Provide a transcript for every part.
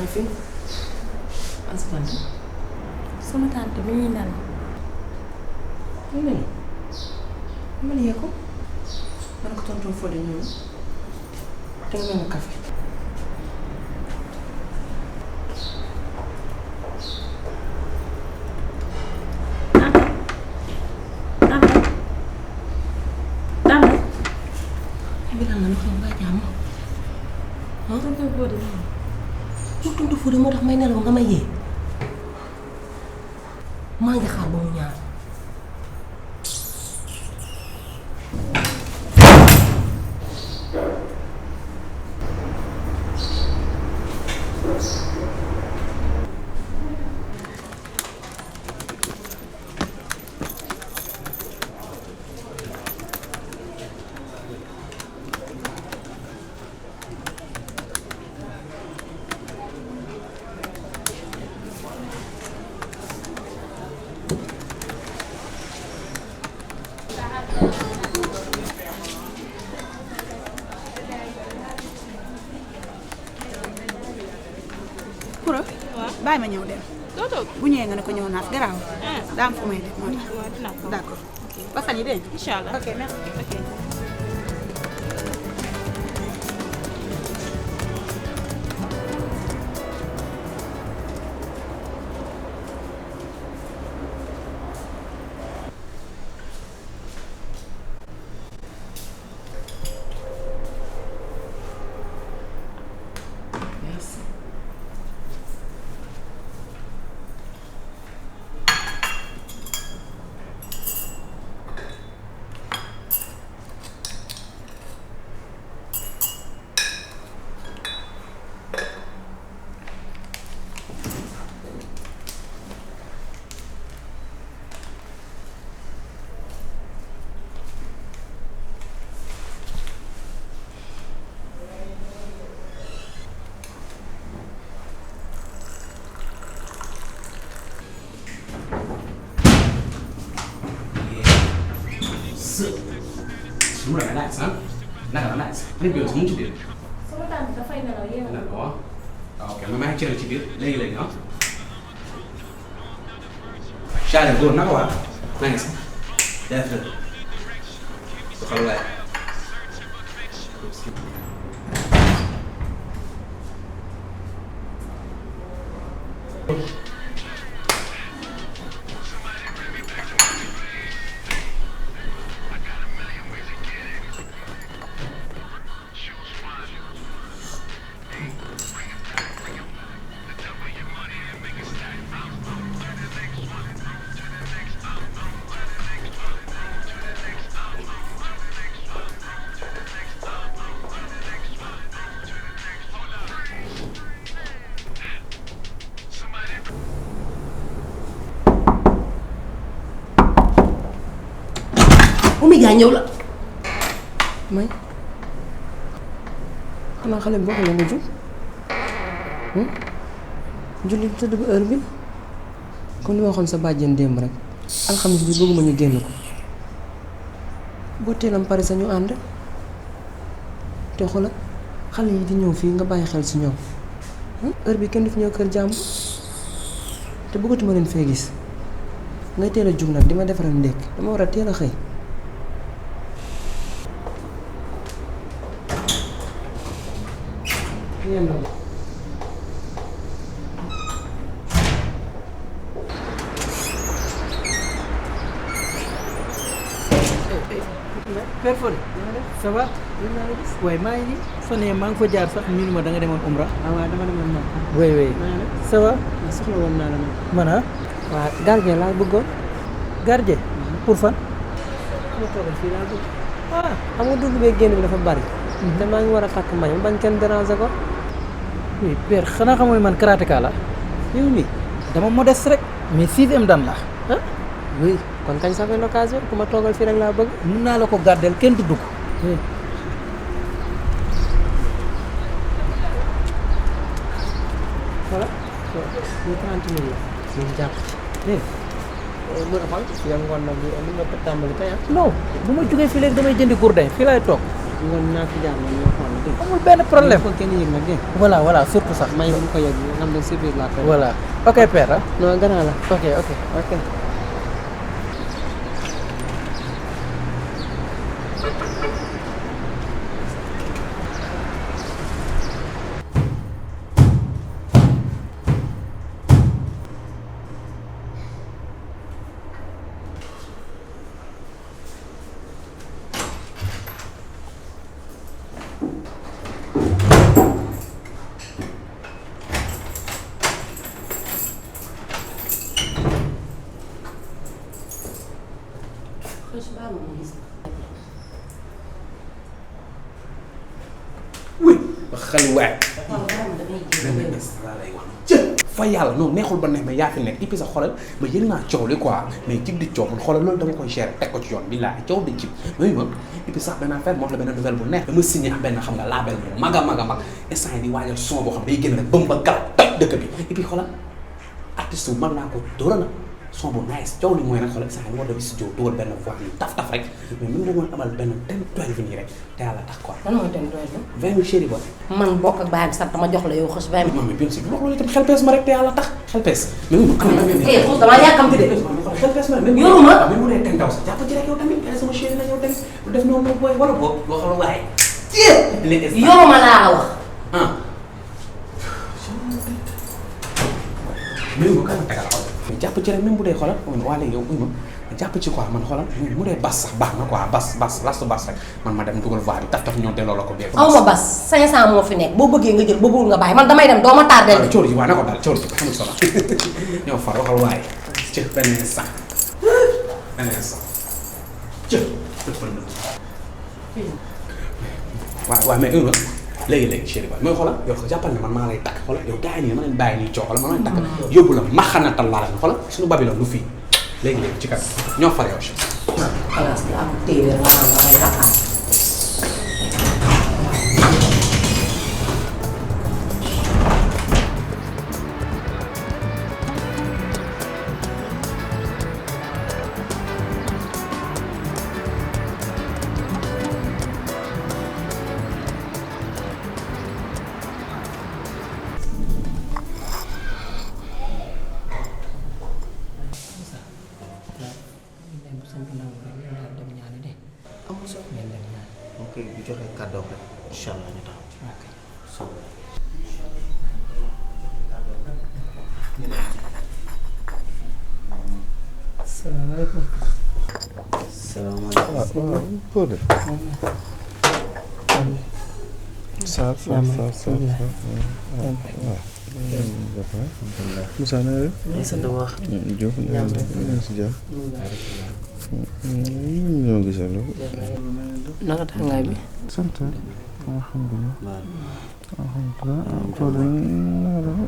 fi asante sama tante mi ngi nelaw. nelaw man yee ko man ko tonton Fodé ñëw te nga mel café tonton Fodé moo tax may nelaw nga may yee maa ngi xaar ba mu ñaar bàyyi ma ñëw dem. bu ñëwee nga ne ko ñëw naaf garaaw. daa am fu may def moo tax. d'accord ba fan yi dégg nga. incha allah ok merci. ok. Semua dah nice, kan? Dah nice. Ini biar semua cedil. sama tante dafay nelaw yeewu. Oh, oke. Memang cedil cedil. Lagi, no? Syarif, gue nak apa? Nice. Ya, betul. Kalau lah. Oumy Dia ñëw la. may xanaa xale bi wax la nga jug julli tëdd ba heure bi comme li ma waxoon sa bàjjen démb rek alxamis bi bëgguma ñu génn ko boo teelam pare sa ñu ànd te xoolal xale yi di ñëw fii nga bàyyi xel si ñoom heure bi kenn du fi ñëw kër jàmm te bëggatuma leen fee gis ngay teel a jug nag di ma defaral ndékk dama war a teel a xëy. Père Fodé ça va waaye maa ngi nii fan yii maa ngi fa jaar sax miinu ma da nga demoon umra. ah waaw dama demoon moom. oui oui ça va. soxla woon naa la nag. man ah. waaw gardien laa bëggoon. gardien pour fan. ma toogal fii laa bëgg. ah xam nga dugg bee génn bi dafa bari. te maa ngi war a takk mbañ bañ kenn déranger ko. oui Père xanaa xamoo ne man karatéka la. yow mii dama modeste rek. mais 6e dan la. ah oui kon kañ ça fait l'occasion ku ma toogal fii rek laa bëgg. mun naa la ko gardel kenn du dugg. voilà ñu 30 minutes la ñu jàpp ci mën a xool yow ngoon nag li nga tàmbali tey non bu ma jógee fii léegi damay jëndi gourdin fii laay toog. nga naa fi jaar man ñoo xool dégg amul benn problème. ko kenn yëg nag dégg voilà surtout sax. may bu ko yëg nga xam ne surprise laa koy voilà ok père ah. non gannaaw la ok. xali waay fa yàlla non neexul ba neex mais yaa fi nekk et puis sax xoolal ma yëg naa coow li quoi mais jib di coow man xoolal loolu dama koy gérer teg ko ci yoon billaahi coow di jib mais ma et puis sax benn affaire moo wax la benn nouvelle bu neex dama signé ak benn xam nga label bu mag a mag a mag instant yi di waajal son boo xam day génn rek bëm ba gaaw toj dëkk bi et puis xoolal artiste bu mag naa ko dóora na son bu nice coow li mooy nag xoolal instant yi war dem studio dugal benn voix yu taf rek mais mën nga woon amal benn 10-12 nii rek te yàlla tax quoi. lan mooy 10-12. 20 000 chéri ba. man bokk ak baayam sax dama jox la yow xës 20 000. non mais bien sûr wax loolu itam xel pees ma rek te yàlla tax xel pees. mais mu am na xës damaa yàkkamti de. xel pees ma rek. yoruma mais mu dee teg ndaw sax jàpp ci rek yow tamit yàlla sama chéri la yow tamit bu def noonu booy wala boobu boo xam waaye. yoruma laa la wax. ah. mais mu kan tegal xol. mais jàpp ci rek même bu dee xoolal waa léegi yow ma jàpp ci quoi man xoolal mu dee bas sax baax na quoi bas lastu bas rek man ma dem dugal voix bi taf ñoo delloo la ko bee. aw ma bas 500 moo fi nekk boo bëggee nga jël boo bëggul nga bàyyi man damay dem doo ma tardé. waaw cóor ji waaw na ko daal cóor ji amul solo ñoo far waxal waaye ci benn instant waaw mais heure léegi chéri ba mooy xoolal yow jàppal ne man maa lay takk xoolal yow gars yi nii ma leen bàyyi nii coow xoolal man maa lay takk yóbbu la maxanatal laa la xoolal suñu Babylone lu fii léegi ci kat ñoo far yow si. xalaas bi am téeméer nga naan damay taxaar. ok bu joxe kàddoom rek incha allah ñu taxaw. salaamaaleykum. salaamaaleykum. waaw Pod. ça Moussa na nga def. sant bu baax. Diop na nga def si jàmm. ñoo gisal. naka tàngaay bi. sant alhamdulilah. alhamdulilah Pod na nga def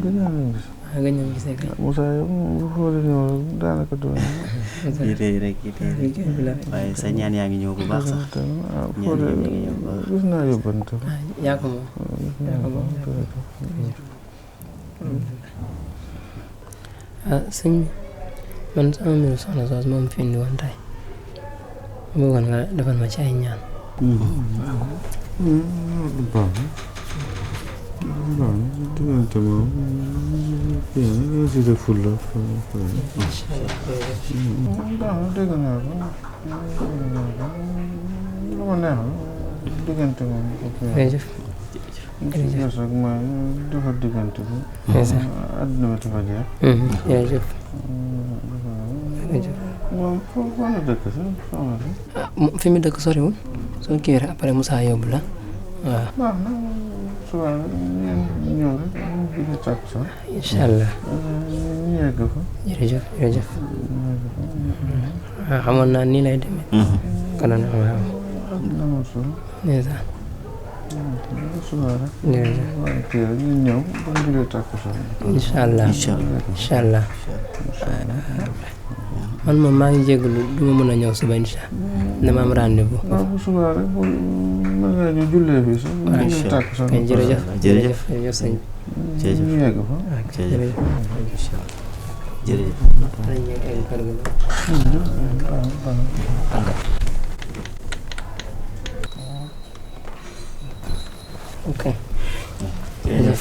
gëj naa leen gis. nga ñëw gisee kay. Moussa yow bu xoolee ñëw daanaka doon. yitee rek waaye sa ñaan yaa ngi ñëw bu baax sax. ñaan yi ngi ñëw bu baax gis naa yóbbante. yaa ko moom. ah sëñ bi man sama mbiru soxna soos moom fi indi woon tey ma bëggoon nga defal ma ci ay ñaan. baax na diggante moom yéen si def fulla dégg naa ko lu ma neex la diggante moom jërëjëf jërëjëf rek mooy defar diggante bi àdduna bi dafa jeex jërëjëf jërëjëf moom foo la dëkk sax soxna si fi mu dëkk soriwul soo kii rek après Moussa yóbbu la waaw baax na suba ngeen ñëw rek bi ñu tàkk sax incha allah ñu yegg fa jërëjëf waaw xamoon naa nii lay demee konoon waaw amul solo ndeysaan suba rek jërëjëf waaye kii rek ñu ñëw ba ñu jëlee tàkk sax incha allah incha allah man moom maa ngi jégalu du ma mën a ñëw suba incha allah dama am rendez-vous. waaw bu subaa rek bu mën nga ñu jullee fii sax. waaw incha allah jërëjëf jërëjëf jërëjëf sëñ bi. ñu yegg fa. jërëjëf jërëjëf. ok jërëjëf.